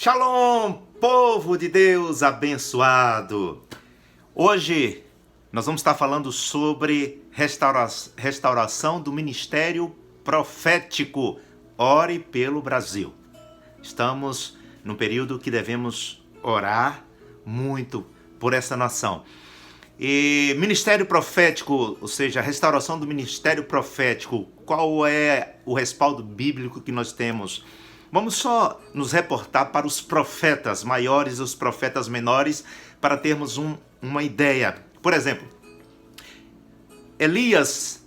Shalom, povo de Deus abençoado! Hoje nós vamos estar falando sobre restauração do ministério profético. Ore pelo Brasil. Estamos num período que devemos orar muito por essa nação. E ministério profético, ou seja, a restauração do ministério profético, qual é o respaldo bíblico que nós temos? Vamos só nos reportar para os profetas maiores e os profetas menores para termos uma ideia. Por exemplo, Elias,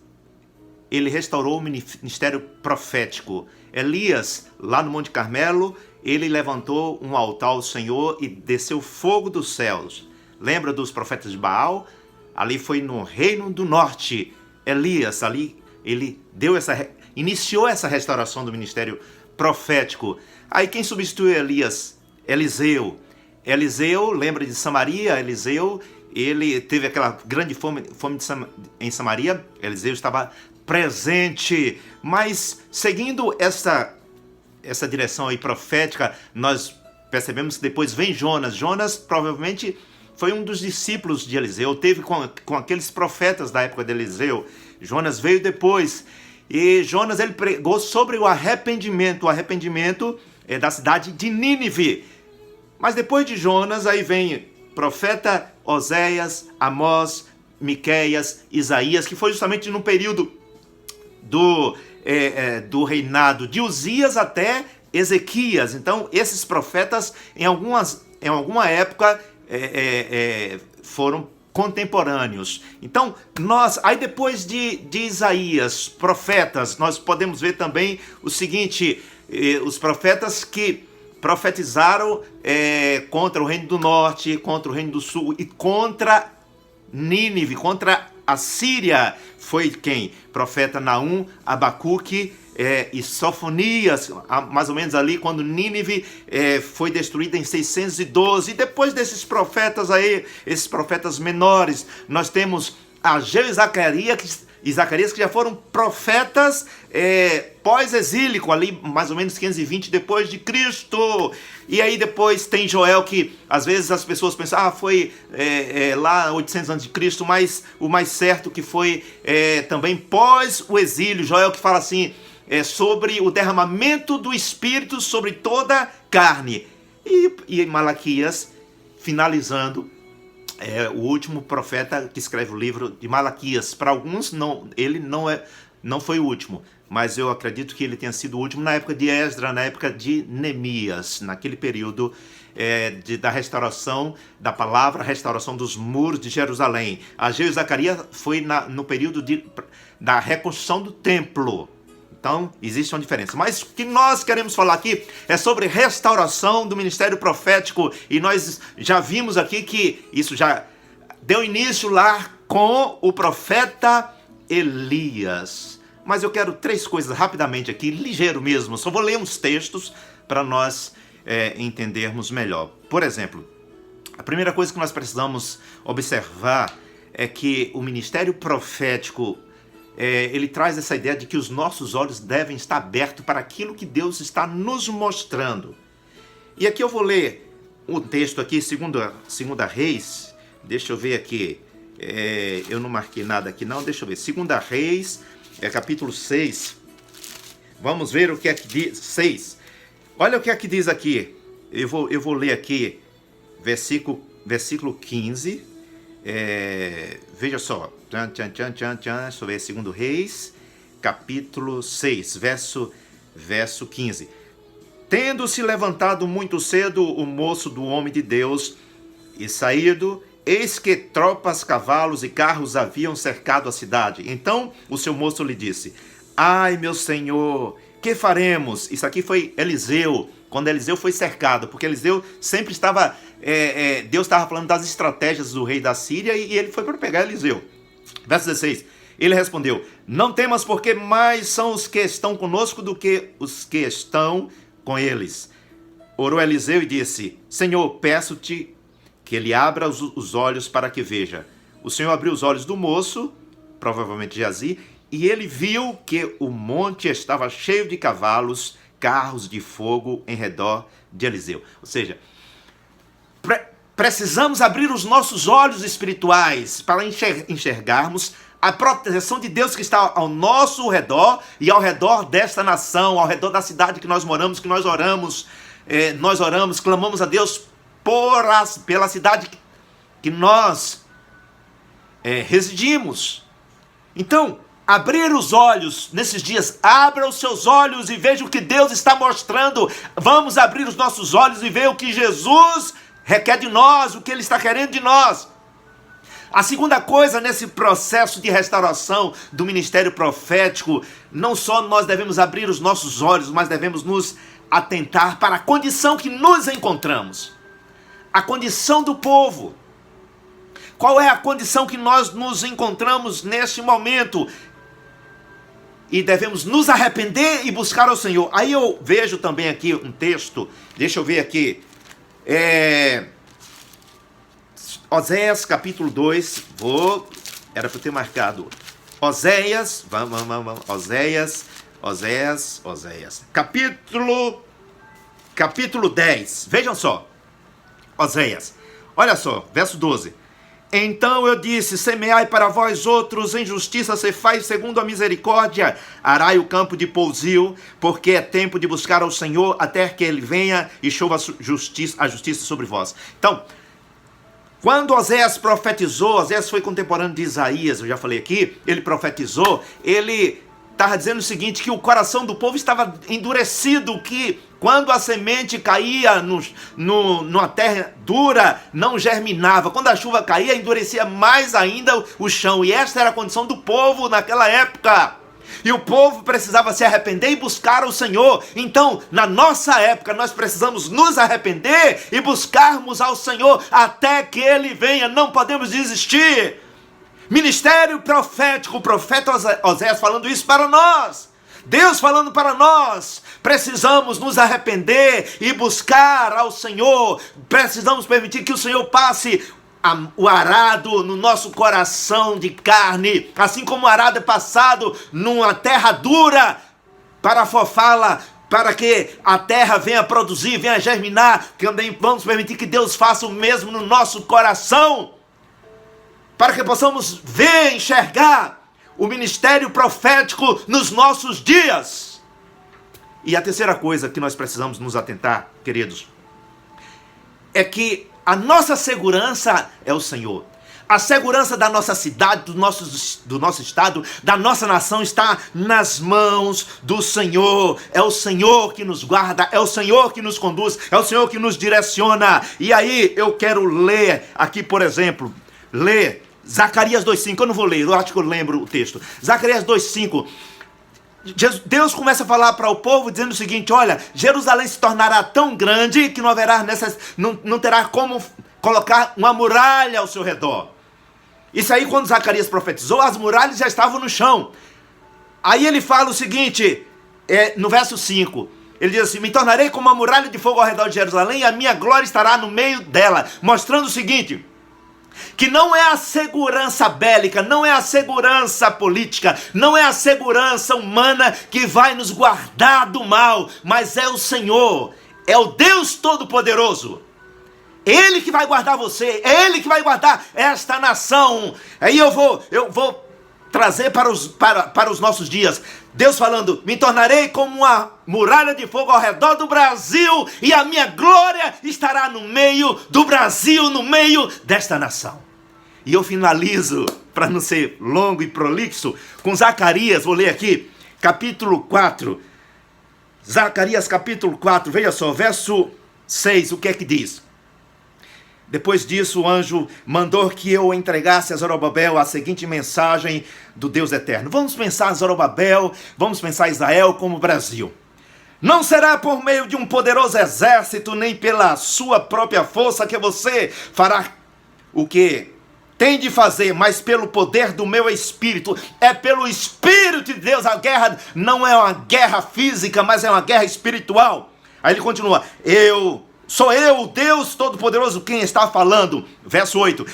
ele restaurou o ministério profético. Elias, lá no Monte Carmelo, ele levantou um altar ao Senhor e desceu fogo dos céus. Lembra dos profetas de Baal? Ali foi no Reino do Norte. Elias, ali ele iniciou essa restauração do ministério profético. Aí quem substituiu Elias? Eliseu. Eliseu, lembra de Samaria? Eliseu, ele teve aquela grande fome em Samaria. Eliseu estava presente. Mas seguindo essa direção aí profética, nós percebemos que depois vem Jonas. Jonas provavelmente foi um dos discípulos de Eliseu, teve com aqueles profetas da época de Eliseu. Jonas veio depois. E Jonas, ele pregou sobre o arrependimento da cidade de Nínive. Mas depois de Jonas, aí vem profeta Oséias, Amós, Miqueias, Isaías, que foi justamente no período do reinado de Uzias até Ezequias. Então, esses profetas, em alguma época, foram contemporâneos. Então, aí depois de Isaías, profetas, nós podemos ver também o seguinte: os profetas que profetizaram contra o Reino do Norte, contra o Reino do Sul e contra Nínive, contra a Síria, foi quem? Profeta Naum, Abacuque e Sofonias, mais ou menos ali quando Nínive foi destruída em 612. E depois desses profetas aí, esses profetas menores, nós temos Ageu e Zacarias, que já foram profetas pós-exílico, ali mais ou menos 520 depois de Cristo. E aí depois tem Joel, que às vezes as pessoas pensam, foi lá 800 anos de Cristo, mas o mais certo que foi também pós o exílio. Joel que fala assim, sobre o derramamento do Espírito sobre toda carne. E Malaquias, finalizando, o último profeta que escreve o livro de Malaquias. Para alguns, ele não foi o último, mas eu acredito que ele tenha sido o último na época de Esdra, na época de Neemias, naquele período da restauração da palavra, restauração dos muros de Jerusalém. Ageu e Zacarias foi no período da reconstrução do templo. Então, existe uma diferença. Mas o que nós queremos falar aqui é sobre restauração do ministério profético. E nós já vimos aqui que isso já deu início lá com o profeta Elias. Mas eu quero 3 coisas rapidamente aqui, ligeiro mesmo. Só vou ler uns textos para nós entendermos melhor. Por exemplo, a primeira coisa que nós precisamos observar é que o ministério profético ele traz essa ideia de que os nossos olhos devem estar abertos para aquilo que Deus está nos mostrando. E aqui eu vou ler um texto aqui, segunda Reis, deixa eu ver aqui, eu não marquei nada aqui não, deixa eu ver, segunda Reis, capítulo 6, vamos ver o que é que diz, 6, olha o que é que diz aqui, eu vou ler aqui, versículo 15, veja só, deixa eu ver, segundo Reis, capítulo 6, verso 15. Tendo-se levantado muito cedo o moço do homem de Deus e saído, eis que tropas, cavalos e carros haviam cercado a cidade. Então o seu moço lhe disse, ai meu senhor, que faremos? Isso aqui foi Eliseu, quando Eliseu foi cercado, porque Eliseu sempre estava, Deus estava falando das estratégias do rei da Síria e ele foi para pegar Eliseu. Verso 16, ele respondeu, não temas, porque mais são os que estão conosco do que os que estão com eles. Orou Eliseu e disse, Senhor, peço-te que ele abra os olhos para que veja. O Senhor abriu os olhos do moço, provavelmente Geazi, e ele viu que o monte estava cheio de cavalos, carros de fogo em redor de Eliseu. Ou seja, precisamos abrir os nossos olhos espirituais para enxergarmos a proteção de Deus que está ao nosso redor e ao redor desta nação, ao redor da cidade que nós moramos, que nós oramos, clamamos a Deus pela cidade que nós residimos. Então, abrir os olhos nesses dias, abra os seus olhos e veja o que Deus está mostrando. Vamos abrir os nossos olhos e ver o que Jesus requer de nós, o que Ele está querendo de nós. A segunda coisa nesse processo de restauração do ministério profético, não só nós devemos abrir os nossos olhos, mas devemos nos atentar para a condição que nos encontramos. A condição do povo. Qual é a condição que nós nos encontramos neste momento? E devemos nos arrepender e buscar ao Senhor. Aí eu vejo também aqui um texto, deixa eu ver aqui, Oséias capítulo 2, era para eu ter marcado, Oséias, Oséias, capítulo 10, vejam só, Oséias, olha só, verso 12. Então eu disse, semeai para vós outros em justiça, cefai segundo a misericórdia, arai o campo de pousio, porque é tempo de buscar ao Senhor até que Ele venha e chova a justiça sobre vós. Então, quando Oséias profetizou, Oséias foi contemporâneo de Isaías, eu já falei aqui, ele profetizou, ele estava dizendo o seguinte, que o coração do povo estava endurecido, que quando a semente caía numa terra dura, não germinava. Quando a chuva caía, endurecia mais ainda o chão. E esta era a condição do povo naquela época. E o povo precisava se arrepender e buscar o Senhor. Então, na nossa época, nós precisamos nos arrepender e buscarmos ao Senhor até que Ele venha. Não podemos desistir. Ministério profético, o profeta Oséias falando isso para nós. Deus falando para nós, precisamos nos arrepender e buscar ao Senhor, precisamos permitir que o Senhor passe o arado no nosso coração de carne, assim como o arado é passado numa terra dura para afofá-la, para que a terra venha produzir, venha germinar. Também vamos permitir que Deus faça o mesmo no nosso coração, para que possamos ver, enxergar o ministério profético nos nossos dias. E a terceira coisa que nós precisamos nos atentar, queridos, é que a nossa segurança é o Senhor. A segurança da nossa cidade, do nosso estado, da nossa nação está nas mãos do Senhor. É o Senhor que nos guarda, é o Senhor que nos conduz, é o Senhor que nos direciona. E aí eu quero ler aqui, por exemplo, Zacarias 2,5, eu não vou ler, eu acho que eu lembro o texto. Zacarias 2,5, Deus começa a falar para o povo dizendo o seguinte, olha, Jerusalém se tornará tão grande que não terá como colocar uma muralha ao seu redor. Isso aí quando Zacarias profetizou, as muralhas já estavam no chão. Aí ele fala o seguinte, no verso 5, ele diz assim, me tornarei como uma muralha de fogo ao redor de Jerusalém e a minha glória estará no meio dela, mostrando o seguinte, que não é a segurança bélica, não é a segurança política, não é a segurança humana que vai nos guardar do mal, mas é o Senhor, é o Deus Todo-Poderoso. Ele que vai guardar você, é Ele que vai guardar esta nação. Aí eu vou trazer para os nossos dias, Deus falando, me tornarei como uma muralha de fogo ao redor do Brasil e a minha glória estará no meio do Brasil, no meio desta nação. E eu finalizo, para não ser longo e prolixo, com Zacarias, vou ler aqui, capítulo 4, Zacarias capítulo 4, veja só, verso 6, o que é que diz? Depois disso, o anjo mandou que eu entregasse a Zorobabel a seguinte mensagem do Deus Eterno. Vamos pensar Zorobabel, vamos pensar Israel como Brasil. Não será por meio de um poderoso exército, nem pela sua própria força que você fará o que tem de fazer, mas pelo poder do meu Espírito. É pelo Espírito de Deus. A guerra não é uma guerra física, mas é uma guerra espiritual. Aí ele continua, Sou eu, o Deus Todo-Poderoso, quem está falando. Verso 8.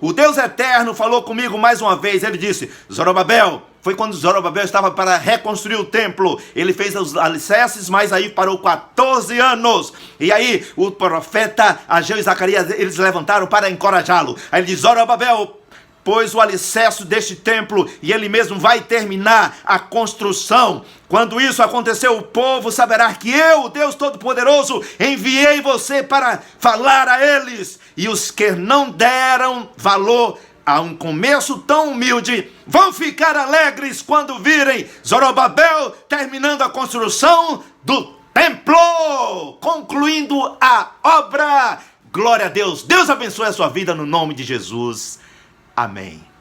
O Deus Eterno falou comigo mais uma vez. Ele disse, Zorobabel, foi quando Zorobabel estava para reconstruir o templo. Ele fez os alicerces, mas aí parou 14 anos. E aí o profeta Ageu e Zacarias, eles levantaram para encorajá-lo. Aí ele diz: Zorobabel pôs o alicerce deste templo e ele mesmo vai terminar a construção. Quando isso aconteceu, o povo saberá que eu, Deus Todo-Poderoso, enviei você para falar a eles. E os que não deram valor a um começo tão humilde vão ficar alegres quando virem Zorobabel terminando a construção do templo, concluindo a obra. Glória a Deus. Deus abençoe a sua vida no nome de Jesus. Amém.